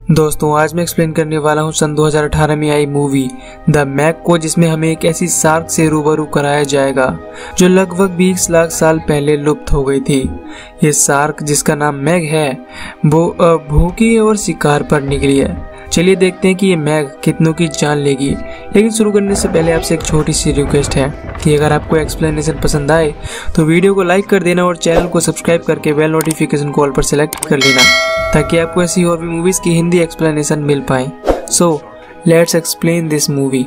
दोस्तों आज मैं एक्सप्लेन करने वाला हूँ सन 2018 में आई मूवी द मैग को, जिसमें हमें एक ऐसी शार्क से रूबरू कराया जाएगा जो लगभग 20 लाख साल पहले लुप्त हो गई थी। ये शार्क, जिसका नाम मैग है, वो अब भूखी है और शिकार पर निकली है। चलिए देखते हैं कि ये मैग कितनों की जान लेगी। लेकिन शुरू करने से पहले आपसे एक छोटी सी रिक्वेस्ट है कि अगर आपको एक्सप्लेनेशन पसंद आए तो वीडियो को लाइक कर देना और चैनल को सब्सक्राइब करके बेल नोटिफिकेशन को ऑल पर सेलेक्ट कर लेना, ताकि आपको ऐसी और भी मूवीज की हिंदी एक्सप्लेनेशन मिल पाए। So let's explain this movie.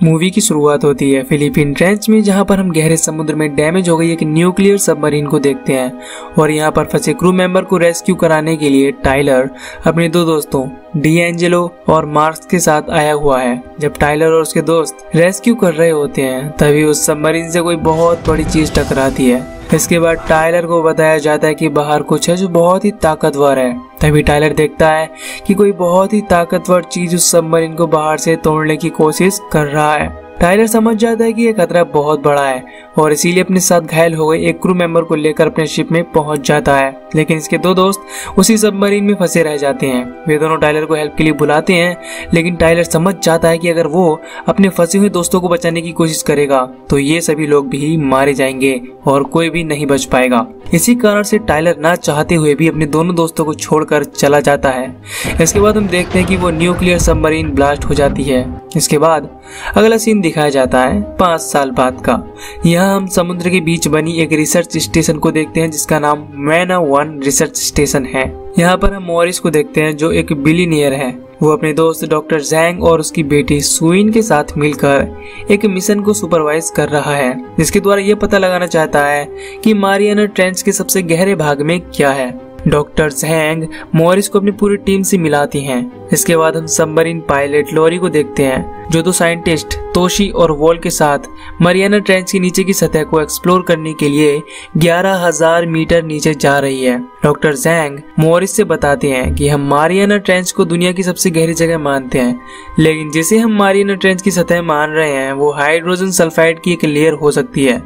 Movie की शुरुआत होती है फिलीपीन ट्रेंच में, जहां पर हम गहरे समुद्र में डैमेज हो गई एक न्यूक्लियर सबमरीन को देखते हैं। और यहां पर फंसे क्रू मेंबर को रेस्क्यू कराने के लिए टाइलर अपने दो दोस्तों डीएंजेलो और मार्क्स के साथ आया हुआ है। जब टाइलर और उसके दोस्त रेस्क्यू कर रहे होते हैं तभी उस सबमरीन से कोई बहुत बड़ी चीज टकराती है। इसके बाद टाइलर को बताया जाता है कि बाहर कुछ है जो बहुत ही ताकतवर है। तभी टाइलर देखता है कि कोई बहुत ही ताकतवर चीज उस सबमरीन को बाहर से तोड़ने की कोशिश कर रहा है। टाइलर समझ जाता है कि यह खतरा बहुत बड़ा है और इसीलिए अपने साथ घायल हो गए एक क्रू मेंबर को लेकर अपने शिप में पहुंच जाता है। लेकिन इसके दो दोस्त उसी सबमरीन में फंसे रह जाते हैं। वे दोनों टाइलर को हेल्प के लिए बुलाते हैं, लेकिन टाइलर समझ जाता है कि अगर वो अपने फंसे हुए दोस्तों को बचाने की कोशिश करेगा तो ये सभी लोग भी मारे जाएंगे और कोई भी नहीं बच पाएगा। इसी कारण से टाइलर ना चाहते हुए भी अपने दोनों दोस्तों को छोड़कर चला जाता है। इसके बाद हम देखते हैं कि वो न्यूक्लियर सबमरीन ब्लास्ट हो जाती है। इसके बाद अगला सीन दिखाया जाता है 5 साल बाद का। यहाँ हम समुद्र के बीच बनी एक रिसर्च स्टेशन को देखते हैं जिसका नाम मैना 1 रिसर्च स्टेशन है। यहाँ पर हम मॉरिस को देखते हैं जो एक बिलियनियर है। वो अपने दोस्त डॉक्टर जैंग और उसकी बेटी सुइन के साथ मिलकर एक मिशन को सुपरवाइज कर रहा है, जिसके द्वारा ये पता लगाना चाहता है कि मारियाना ट्रेंच के सबसे गहरे भाग में क्या है। डॉक्टर जैंग मॉरिस को अपनी पूरी टीम से मिलाती हैं। इसके बाद हम सबमरीन पायलट लोरी को देखते हैं जो दो साइंटिस्ट तोशी और वॉल के साथ मारियाना ट्रेंच के नीचे की सतह को एक्सप्लोर करने के लिए 11,000 मीटर नीचे जा रही है। डॉक्टर जैंग मॉरिस से बताते हैं कि हम मारियाना ट्रेंच को दुनिया की सबसे गहरी जगह मानते हैं, लेकिन जिसे हम मारियाना ट्रेंच की सतह मान रहे हैं वो हाइड्रोजन सल्फाइड की एक लेयर हो सकती है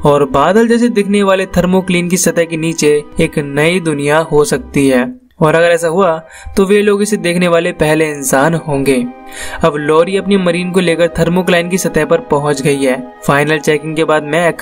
और बादल जैसे दिखने वाले थर्मोक्लीन की सतह के नीचे एक नई दुनिया हो सकती है। और अगर ऐसा हुआ तो वे लोग इसे देखने वाले पहले इंसान होंगे। अब लोरी अपनी मरीन को लेकर थर्मोक्लाइन की सतह पर पहुंच गई है। फाइनल चेकिंग के बाद मैक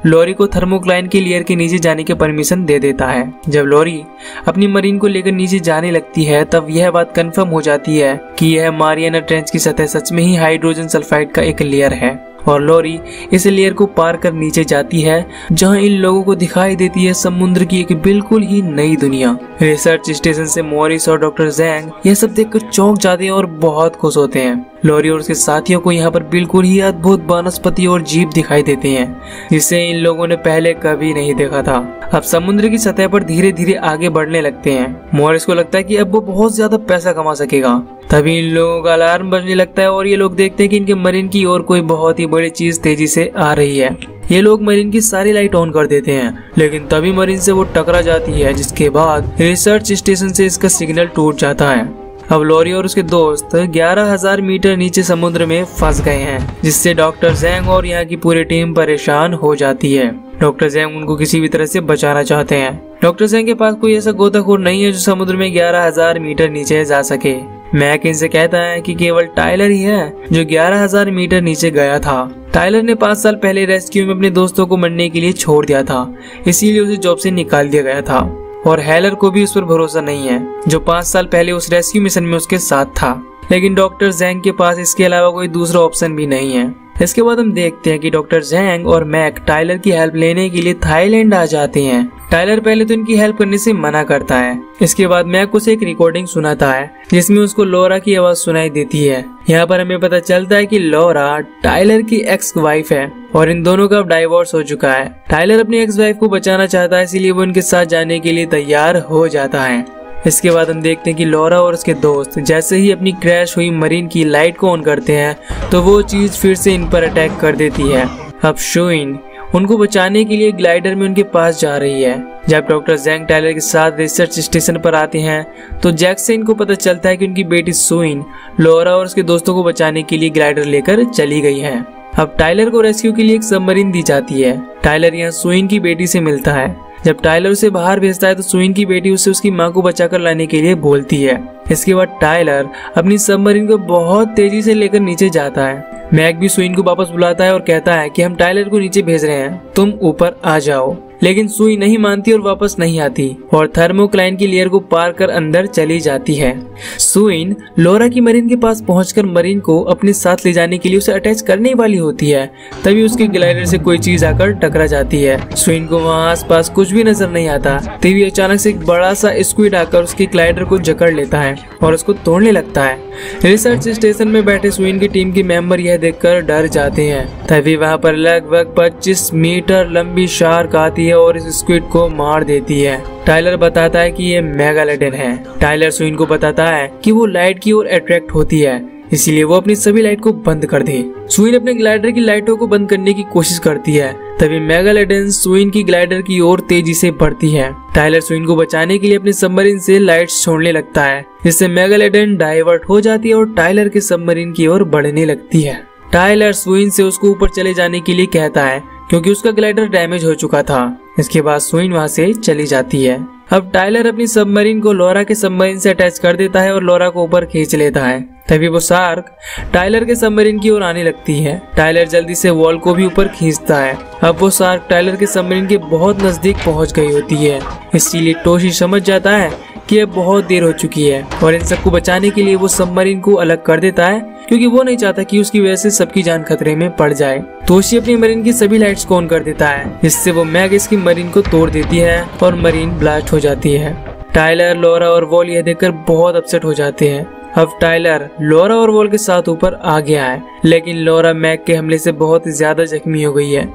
लोरी को थर्मोक्लाइन की लेयर के नीचे जाने की परमिशन दे देता है। जब लोरी अपनी मरीन को लेकर नीचे जाने लगती है तब यह बात कंफर्म हो जाती है कि यह मारियाना ट्रेंच की सतह सच में ही हाइड्रोजन सल्फाइड का एक लेयर है और लोरी इस लेयर को पार कर नीचे जाती है, जहां इन लोगों को दिखाई देती है समुद्र की एक बिल्कुल ही नई दुनिया। रिसर्च स्टेशन से मॉरिस और डॉक्टर जैंग यह सब देखकर चौंक जाते हैं और बहुत खुश होते हैं। लोरी और उसके साथियों को यहाँ पर बिल्कुल ही अद्भुत वनस्पति और जीव दिखाई देते हैं, जिसे इन लोगों ने पहले कभी नहीं देखा था। अब समुद्र की सतह पर धीरे धीरे आगे बढ़ने लगते हैं। मॉरिस को लगता है कि अब वो बहुत ज्यादा पैसा कमा सकेगा। तभी इन लोगों का अलार्म बजने लगता है और ये लोग देखते हैं कि इनके मरीन की ओर कोई बहुत ही बड़ी चीज तेजी से आ रही है। ये लोग मरीन की सारी लाइट ऑन कर देते हैं, लेकिन तभी मरीन से वो टकरा जाती है, जिसके बाद रिसर्च स्टेशन से इसका सिग्नल टूट जाता है। अब लोरी और उसके दोस्त 11,000 मीटर नीचे समुद्र में फंस गए हैं, जिससे डॉक्टर जैंग और यहाँ की पूरी टीम परेशान हो जाती है। डॉक्टर जैंग उनको किसी भी तरह से बचाना चाहते हैं। डॉक्टर जैंग के पास कोई ऐसा गोताखोर नहीं है जो समुद्र में 11,000 मीटर नीचे जा सके। मैक इनसे कहता है कि केवल टाइलर ही है जो 11,000 मीटर नीचे गया था। टाइलर ने 5 साल पहले रेस्क्यू में अपने दोस्तों को मरने के लिए छोड़ दिया था, इसीलिए उसे जॉब से निकाल दिया गया था। और हेलर को भी उस पर भरोसा नहीं है जो 5 साल पहले उस रेस्क्यू मिशन में उसके साथ था। लेकिन डॉक्टर जैंग के पास इसके अलावा कोई दूसरा ऑप्शन भी नहीं है। इसके बाद हम देखते हैं कि डॉक्टर जैंग और मैक टाइलर की हेल्प लेने के लिए थाईलैंड आ जाते हैं। टाइलर पहले तो इनकी हेल्प करने से मना करता है। इसके बाद मैक उसे एक रिकॉर्डिंग सुनाता है जिसमें उसको लोरा की आवाज सुनाई देती है। यहाँ पर हमें पता चलता है कि लोरा टाइलर की एक्स वाइफ है और इन दोनों का डाइवोर्स हो चुका है। टाइलर अपनी एक्स वाइफ को बचाना चाहता है, इसीलिए वो उनके साथ जाने के लिए तैयार हो जाता है। इसके बाद हम देखते हैं कि लोरा और उसके दोस्त जैसे ही अपनी क्रैश हुई मरीन की लाइट को ऑन करते हैं तो वो चीज फिर से इन पर अटैक कर देती है। अब शुइन उनको बचाने के लिए ग्लाइडर में उनके पास जा रही है। जब डॉक्टर जैंग टाइलर के साथ रिसर्च स्टेशन पर आते हैं तो जैक से इनको पता चलता है कि उनकी बेटी सुइन लोरा और उसके दोस्तों को बचाने के लिए ग्लाइडर लेकर चली गई है। अब टाइलर को रेस्क्यू के लिए एक सबमरीन दी जाती है। टाइलर यहाँ सुइन की बेटी से मिलता है। जब टाइलर उसे बाहर भेजता है तो सुइन की बेटी उसे उसकी माँ को बचाकर लाने के लिए बोलती है। इसके बाद टाइलर अपनी सबमरीन को बहुत तेजी से लेकर नीचे जाता है। मैक भी सुइन को वापस बुलाता है और कहता है कि हम टाइलर को नीचे भेज रहे हैं, तुम ऊपर आ जाओ। लेकिन सुई नहीं मानती और वापस नहीं आती और थर्मोक्लाइन की लेयर को पार कर अंदर चली जाती है। सुइन लोरा की मरीन के पास पहुंचकर मरीन को अपने साथ ले जाने के लिए उसे अटैच करने वाली होती है। तभी उसके ग्लाइडर से कोई चीज आकर टकरा जाती है। सुइन को वहाँ आसपास कुछ भी नजर नहीं आता। तभी अचानक से एक बड़ा सा स्क्विड आकर उसके ग्लाइडर को जकड़ लेता है और उसको तोड़ने लगता है। रिसर्च स्टेशन में बैठे सुइन की टीम के मेंबर यह देखकर डर जाते हैं। तभी वहाँ पर लगभग 25 मीटर लंबी शार्क आती है और इस स्क्विड को मार देती है। टाइलर बताता है कि ये मेगालोडन है। टाइलर सुइन को बताता है कि वो लाइट की ओर अट्रैक्ट होती है, इसीलिए वो अपनी सभी लाइट को बंद कर दे। सुइन अपने ग्लाइडर की लाइटों को बंद करने की कोशिश करती है। तभी मेगालोडन सुइन की ग्लाइडर की ओर तेजी से बढ़ती है। टाइलर सुइन को बचाने के लिए अपने सबमरीन से लाइट्स छोड़ने लगता है, जिससे मेगालोडन डाइवर्ट हो जाती है और टाइलर के सबमरीन की ओर बढ़ने लगती है। टाइलर सुइन से उसको ऊपर चले जाने के लिए कहता है क्योंकि उसका ग्लाइडर डैमेज हो चुका था। इसके बाद सुइन वहाँ से चली जाती है। अब टाइलर अपनी सबमरीन को लोरा के सबमरीन से अटैच कर देता है और लोरा को ऊपर खींच लेता है। तभी वो शार्क टाइलर के सबमरीन की ओर आने लगती है। टाइलर जल्दी से वॉल को भी ऊपर खींचता है। अब वो शार्क टाइलर के सबमरीन के बहुत नजदीक पहुंच गई होती है, इसीलिए टोशी समझ जाता है कि अब बहुत देर हो चुकी है और इन सबको बचाने के लिए वो सबमरीन को अलग कर देता है क्योंकि वो नहीं चाहता कि उसकी वजह से सबकी जान खतरे में पड़ जाए। टोशी अपनी मरीन की सभी लाइट्स को ऑन कर देता है, जिससे वो मैग इसकी मरीन को तोड़ देती है और मरीन ब्लास्ट हो जाती है। टाइलर, लोरा और वॉल यह देखकर बहुत अपसेट हो जाते हैं। अब टाइलर लोरा और वॉल के साथ ऊपर आ गया है, लेकिन लोरा मैग के हमले से बहुत ज्यादा जख्मी हो गई है।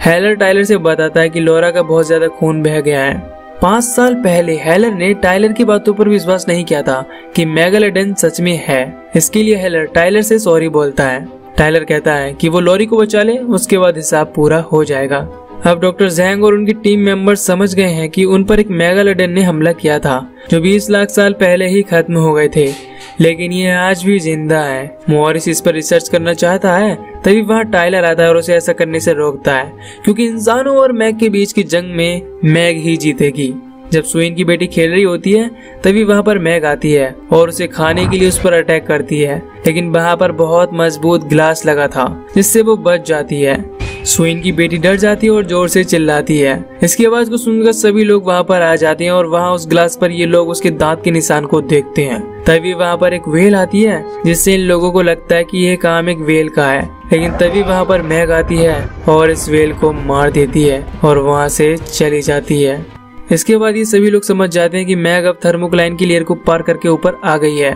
हेलर टाइलर से बताता है कि लोरा का बहुत ज्यादा खून बह गया है। 5 साल पहले हेलर ने टाइलर की बातों पर विश्वास नहीं किया था कि मेगालोडन सच में है। इसके लिए हेलर टाइलर से सॉरी बोलता है। टाइलर कहता है कि वो लोरी को बचा ले, उसके बाद हिसाब पूरा हो जाएगा। अब डॉक्टर जैंग और उनकी टीम मेंबर्स समझ गए हैं कि उन पर एक मेगालोडन ने हमला किया था जो 20 लाख साल पहले ही खत्म हो गए थे, लेकिन ये आज भी जिंदा है। मॉरिस इस पर रिसर्च करना चाहता है। तभी वहाँ टाइलर आता है और उसे ऐसा करने से रोकता है क्योंकि इंसानों और मैग के बीच की जंग में मैग ही जीतेगी। जब सुइन की बेटी खेल रही होती है तभी वहाँ पर मैग आती है और उसे खाने के लिए उस पर अटैक करती है, लेकिन वहाँ पर बहुत मजबूत ग्लास लगा था जिससे वो बच जाती है। सुइन की बेटी डर जाती है और जोर से चिल्लाती है। इसकी आवाज को सुनकर सभी लोग वहाँ पर आ जाते हैं और वहाँ उस ग्लास पर ये लोग उसके दांत के निशान को देखते हैं। तभी वहाँ पर एक व्हेल आती है जिससे इन लोगों को लगता है कि यह काम एक व्हेल का है, लेकिन तभी वहाँ पर मैग आती है और इस व्हेल को मार देती है और वहाँ से चली जाती है। इसके बाद ये सभी लोग समझ जाते हैं कि मैग अब थर्मोक्लाइन की लेयर को पार करके ऊपर आ गई है।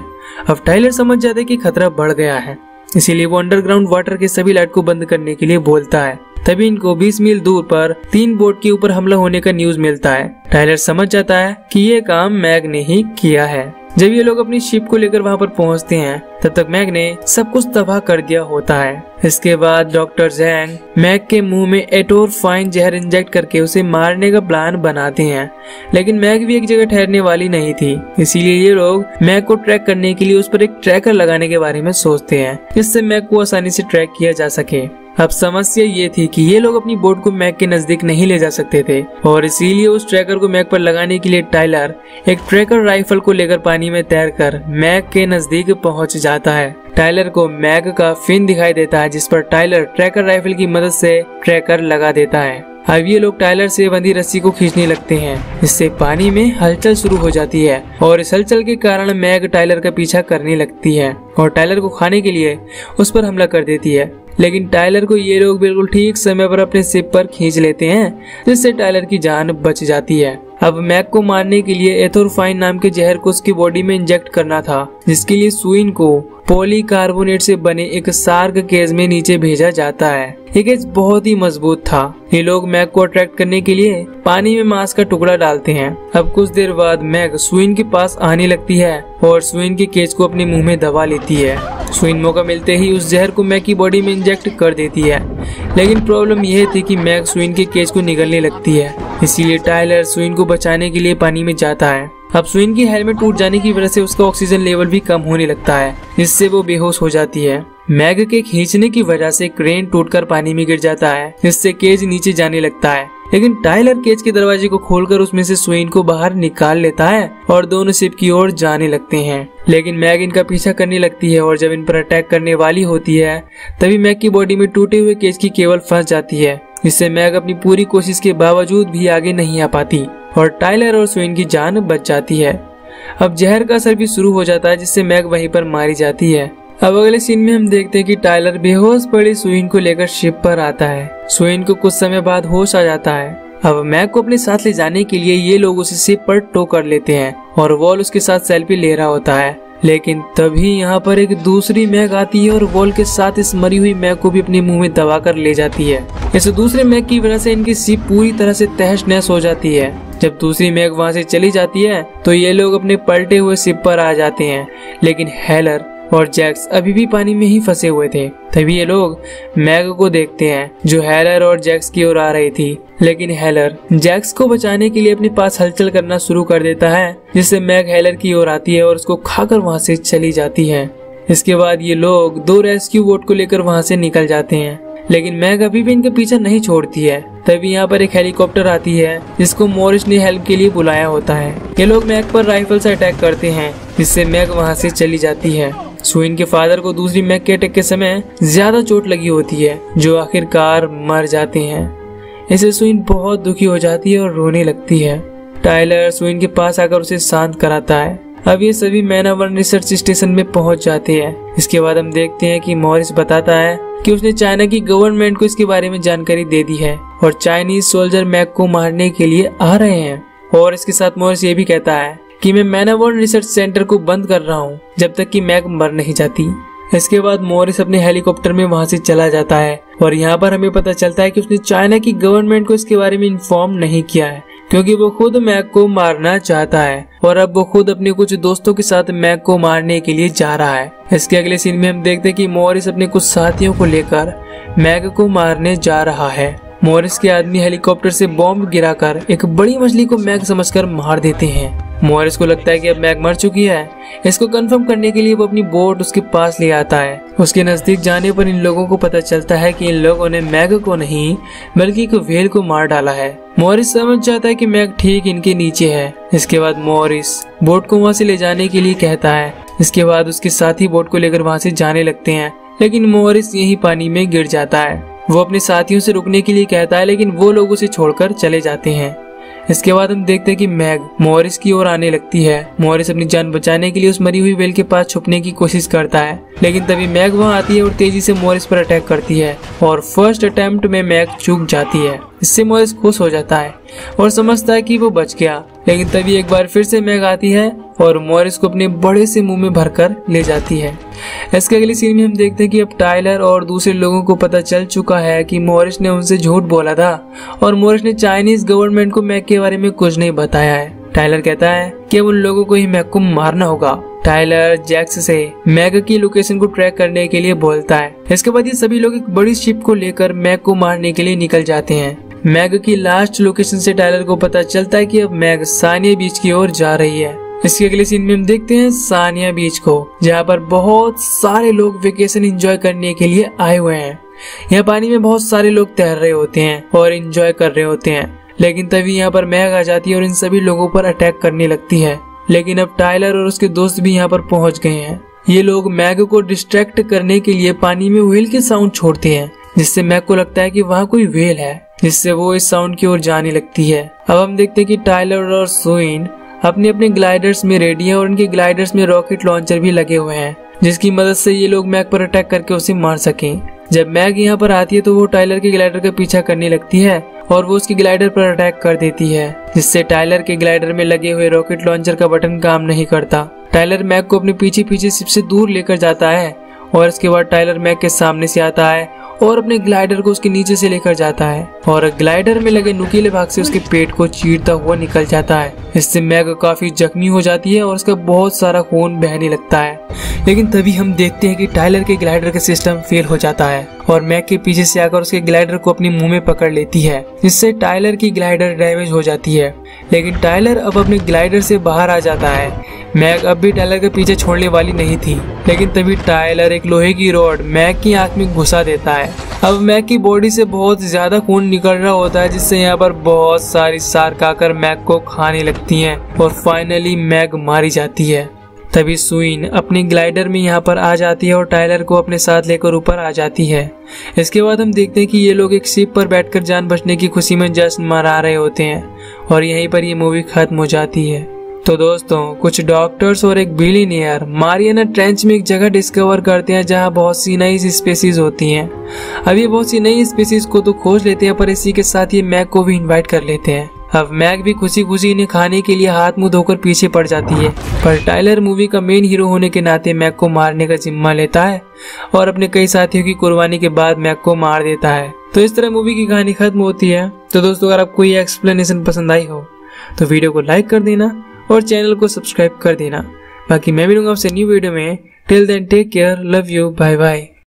अब टाइलर समझ जाते हैं कि खतरा बढ़ गया है, इसीलिए वो अंडरग्राउंड वाटर के सभी लाइट को बंद करने के लिए बोलता है। तभी इनको 20 मील दूर पर 3 बोट के ऊपर हमला होने का न्यूज मिलता है। टाइलर समझ जाता है कि ये काम मैग ने ही किया है। जब ये लोग अपनी शिप को लेकर वहाँ पर पहुँचते हैं तब तक मैग ने सब कुछ तबाह कर दिया होता है। इसके बाद डॉक्टर जैंग मैग के मुंह में एटोरफाइन जहर इंजेक्ट करके उसे मारने का प्लान बनाते हैं, लेकिन मैग भी एक जगह ठहरने वाली नहीं थी, इसीलिए ये लोग मैग को ट्रैक करने के लिए उस पर एक ट्रैकर लगाने के बारे में सोचते हैं जिससे मैग को आसानी से ट्रैक किया जा सके। अब समस्या ये थी कि ये लोग अपनी बोट को मैग के नजदीक नहीं ले जा सकते थे और इसीलिए उस ट्रैकर को मैग पर लगाने के लिए टाइलर एक ट्रैकर राइफल को लेकर पानी में तैरकर मैग के नजदीक पहुंच जाता है। टाइलर को मैग का फिन दिखाई देता है जिस पर टाइलर ट्रैकर राइफल की मदद से ट्रैकर लगा देता है। अब ये लोग टाइलर से बंधी रस्सी को खींचने लगते हैं, जिससे पानी में हलचल शुरू हो जाती है और इस हलचल के कारण मैग टाइलर का पीछा करने लगती है और टाइलर को खाने के लिए उस पर हमला कर देती है। लेकिन टाइलर को ये लोग बिल्कुल ठीक समय पर अपने शिप पर खींच लेते हैं, जिससे टाइलर की जान बच जाती है। अब मैग को मारने के लिए एथोरफाइन नाम के जहर को उसकी बॉडी में इंजेक्ट करना था, जिसके लिए सुइन को पॉलीकार्बोनेट से बने एक शार्क केज में नीचे भेजा जाता है। ये केज बहुत ही मजबूत था। ये लोग मैग को अट्रैक्ट करने के लिए पानी में मांस का टुकड़ा डालते हैं। अब कुछ देर बाद मैग सुइन के पास आने लगती है और सुइन के केज को अपने मुंह में दबा लेती है। सुइन मौका मिलते ही उस जहर को मैग की बॉडी में इंजेक्ट कर देती है, लेकिन प्रॉब्लम यह थी कि मैग सुइन के केज को निगलने लगती है, इसीलिए टाइलर सुइन को बचाने के लिए पानी में जाता है। अब सुइन की हेलमेट टूट जाने की वजह से उसका ऑक्सीजन लेवल भी कम होने लगता है, जिससे वो बेहोश हो जाती है। मैग के खींचने की वजह से क्रेन टूटकर पानी में गिर जाता है, जिससे केज नीचे जाने लगता है। लेकिन टाइलर केज के दरवाजे को खोलकर उसमें से स्वेन को बाहर निकाल लेता है और दोनों शिप की ओर जाने लगते हैं। लेकिन मैग इनका पीछा करने लगती है और जब इन पर अटैक करने वाली होती है तभी मैग की बॉडी में टूटे हुए केज की केबल फंस जाती है, जिससे मैग अपनी पूरी कोशिश के बावजूद भी आगे नहीं आ पाती और टाइलर और स्वेन की जान बच जाती है। अब जहर का असर भी शुरू हो जाता है, जिससे मैग वहीं पर मारी जाती है। अब अगले सीन में हम देखते हैं कि टाइलर बेहोश पड़ी स्वेन को लेकर शिप पर आता है। स्वेन को कुछ समय बाद होश आ जाता है। अब मैग को अपने साथ ले जाने के लिए ये लोग उसे शिप पर टो कर लेते हैं और वॉल उसके साथ सेल्फी ले रहा होता है। लेकिन तभी यहाँ पर एक दूसरी मैग आती है और वॉल के साथ इस मरी हुई मैग को भी अपने मुंह में दबाकर ले जाती है। इस दूसरे मैग की वजह से इनकी शिप पूरी तरह से तहस नहस हो जाती है। जब दूसरी मैग वहाँ से चली जाती है तो ये लोग अपने पलटे हुए शिप पर आ जाते हैं, लेकिन हेलर और जैक्स अभी भी पानी में ही फंसे हुए थे। तभी ये लोग मैग को देखते हैं जो हेलर और जैक्स की ओर आ रही थी, लेकिन हेलर जैक्स को बचाने के लिए अपने पास हलचल करना शुरू कर देता है, जिससे मैग हेलर की ओर आती है और उसको खाकर वहाँ से चली जाती है। इसके बाद ये लोग 2 रेस्क्यू बोट को लेकर वहाँ से निकल जाते हैं, लेकिन मैग अभी भी इनका पीछा नहीं छोड़ती है। तभी यहाँ पर एक हेलीकॉप्टर आती है जिसको मॉरिस ने हेल्प के लिए बुलाया होता है। ये लोग मैग पर राइफल से अटैक करते हैं, जिससे मैग वहाँ से चली जाती है। स्वेन के फादर को दूसरी मैग के अटैक के समय ज्यादा चोट लगी होती है, जो आखिरकार मर जाते हैं। इससे स्वेन बहुत दुखी हो जाती है और रोने लगती है। टाइलर स्वेन के पास आकर उसे शांत कराता है। अब ये सभी मैनावर्न रिसर्च स्टेशन में पहुंच जाते हैं। इसके बाद हम देखते हैं कि मॉरिस बताता है कि उसने चाइना की गवर्नमेंट को इसके बारे में जानकारी दे दी है और चाइनीज सोल्जर मैग को मारने के लिए आ रहे हैं। और इसके साथ मॉरिस ये भी कहता है कि मैं मैनावर्न रिसर्च सेंटर को बंद कर रहा हूँ जब तक कि मैग मर नहीं जाती। इसके बाद मॉरिस अपने हेलीकॉप्टर में वहाँ से चला जाता है और यहाँ पर हमें पता चलता है कि उसने चाइना की गवर्नमेंट को इसके बारे में इन्फॉर्म नहीं किया है, क्योंकि वो खुद मैग को मारना चाहता है और अब वो खुद अपने कुछ दोस्तों के साथ मैग को मारने के लिए जा रहा है। इसके अगले सीन में हम देखते हैं कि मॉरिस अपने कुछ साथियों को लेकर मैग को मारने जा रहा है। मॉरिस के आदमी हेलीकॉप्टर से बॉम्ब गिराकर एक बड़ी मछली को मैग समझकर मार देते हैं। मॉरिस को लगता है कि अब मैग मर चुकी है। इसको कंफर्म करने के लिए वो अपनी बोट उसके पास ले आता है। उसके नजदीक जाने पर इन लोगों को पता चलता है कि इन लोगों ने मैग को नहीं बल्कि एक व्हेल को मार डाला है। मॉरिस समझ जाता है कि मैग ठीक इनके नीचे है। इसके बाद मॉरिस बोट को वहाँ से ले जाने के लिए कहता है। इसके बाद उसके साथी बोट को लेकर वहाँ से जाने लगते हैं, लेकिन मॉरिस यही पानी में गिर जाता है। वो अपने साथियों से रुकने के लिए कहता है, लेकिन वो लोग उसे छोड़कर चले जाते हैं। इसके बाद हम देखते हैं कि मैग मॉरिस की ओर आने लगती है। मॉरिस अपनी जान बचाने के लिए उस मरी हुई व्हेल के पास छुपने की कोशिश करता है, लेकिन तभी मैग वहां आती है और तेजी से मॉरिस पर अटैक करती है और फर्स्ट अटेम्प्ट में मैग चूक जाती है। इससे मॉरिस खुश हो जाता है और समझता है कि वो बच गया, लेकिन तभी एक बार फिर से मैग आती है और मॉरिस को अपने बड़े से मुंह में भरकर ले जाती है। इसके अगली सीन में हम देखते हैं कि अब टाइलर और दूसरे लोगों को पता चल चुका है कि मॉरिस ने उनसे झूठ बोला था और मॉरिस ने चाइनीज गवर्नमेंट को मैग के बारे में कुछ नहीं बताया है। टाइलर कहता है कि अब उन लोगों को ही मैग को मारना होगा। टाइलर जैक्स से मैग की लोकेशन को ट्रैक करने के लिए बोलता है। इसके बाद ये सभी लोग एक बड़ी शिप को लेकर मैग को मारने के लिए निकल जाते हैं। मैग की लास्ट लोकेशन से टाइलर को पता चलता है कि अब मैग सानिया बीच की ओर जा रही है। इसके अगले सीन में हम देखते हैं सानिया बीच को, जहाँ पर बहुत सारे लोग वेकेशन एंजॉय करने के लिए आए हुए हैं। यहाँ पानी में बहुत सारे लोग तैर रहे होते हैं और एंजॉय कर रहे होते हैं, लेकिन तभी यहाँ पर मैग आ जाती है और इन सभी लोगों पर अटैक करने लगती है। लेकिन अब टाइलर और उसके दोस्त भी यहाँ पर पहुँच गए हैं। ये लोग मैग को डिस्ट्रैक्ट करने के लिए पानी में व्हेल के साउंड छोड़ते हैं, जिससे मैग को लगता है कि वहाँ कोई व्हेल है, जिससे वो इस साउंड की ओर जाने लगती है। अब हम देखते हैं कि टाइलर और स्वेन अपने अपने ग्लाइडर्स में रेडी है और उनके ग्लाइडर्स में रॉकेट लॉन्चर भी लगे हुए हैं, जिसकी मदद से ये लोग मैग पर अटैक करके उसे मार सकें। जब मैग यहाँ पर आती है तो वो टाइलर के ग्लाइडर का पीछा करने लगती है और वो उसके ग्लाइडर पर अटैक कर देती है, जिससे टाइलर के ग्लाइडर में लगे हुए रॉकेट लॉन्चर का बटन काम नहीं करता। टाइलर मैग को अपने पीछे पीछे शिप से दूर लेकर जाता है और इसके बाद टाइलर मैग के सामने से आता है और अपने ग्लाइडर को उसके नीचे से लेकर जाता है और ग्लाइडर में लगे नुकीले भाग से उसके पेट को चीरता हुआ निकल जाता है। इससे मैग काफी जख्मी हो जाती है और उसका बहुत सारा खून बहने लगता है। लेकिन तभी हम देखते हैं कि टाइलर के ग्लाइडर का सिस्टम फेल हो जाता है और मैक के पीछे से आकर उसके ग्लाइडर को अपने मुंह में पकड़ लेती है, जिससे टाइलर की ग्लाइडर डैमेज हो जाती है। लेकिन टाइलर अब अपने ग्लाइडर से बाहर आ जाता है। मैक अब भी टाइलर के पीछे छोड़ने वाली नहीं थी, लेकिन तभी टाइलर एक लोहे की रॉड मैक की आंख में घुसा देता है। अब मैक की बॉडी से बहुत ज्यादा खून निकल रहा होता है, जिससे यहाँ पर बहुत सारी शार्क आकर मैक को खाने लगती हैं और फाइनली मैक मारी जाती है। तभी सुइन अपनी ग्लाइडर में यहाँ पर आ जाती है और टाइलर को अपने साथ लेकर ऊपर आ जाती है। इसके बाद हम देखते हैं कि ये लोग एक शिप पर बैठकर जान बचने की खुशी में जश्न मना रहे होते हैं और यहीं पर ये मूवी खत्म हो जाती है। तो दोस्तों, कुछ डॉक्टर्स और एक बिलियनियर मारियाना ट्रेंच में एक जगह डिस्कवर करते हैं जहां बहुत सी नई स्पीसीज होती हैं। अब ये बहुत सी नई स्पीसीज को तो खोज लेते हैं, पर इसी के साथ ये मैक को भी इनवाइट कर लेते हैं। अब मैक भी खुशी खुशी इन्हें खाने के लिए हाथ मुंह धोकर पीछे पड़ जाती है, पर टाइलर मूवी का मेन हीरो होने के नाते मैक को मारने का जिम्मा लेता है और अपने कई साथियों की कुर्बानी के बाद मैक को मार देता है। तो इस तरह मूवी की कहानी खत्म होती है। तो दोस्तों, अगर आपको ये एक्सप्लेनेशन पसंद आई हो तो वीडियो को लाइक कर देना और चैनल को सब्सक्राइब कर देना। बाकी मैं मिलूंगा आपसे न्यू वीडियो में। Till then take care, love you, bye bye.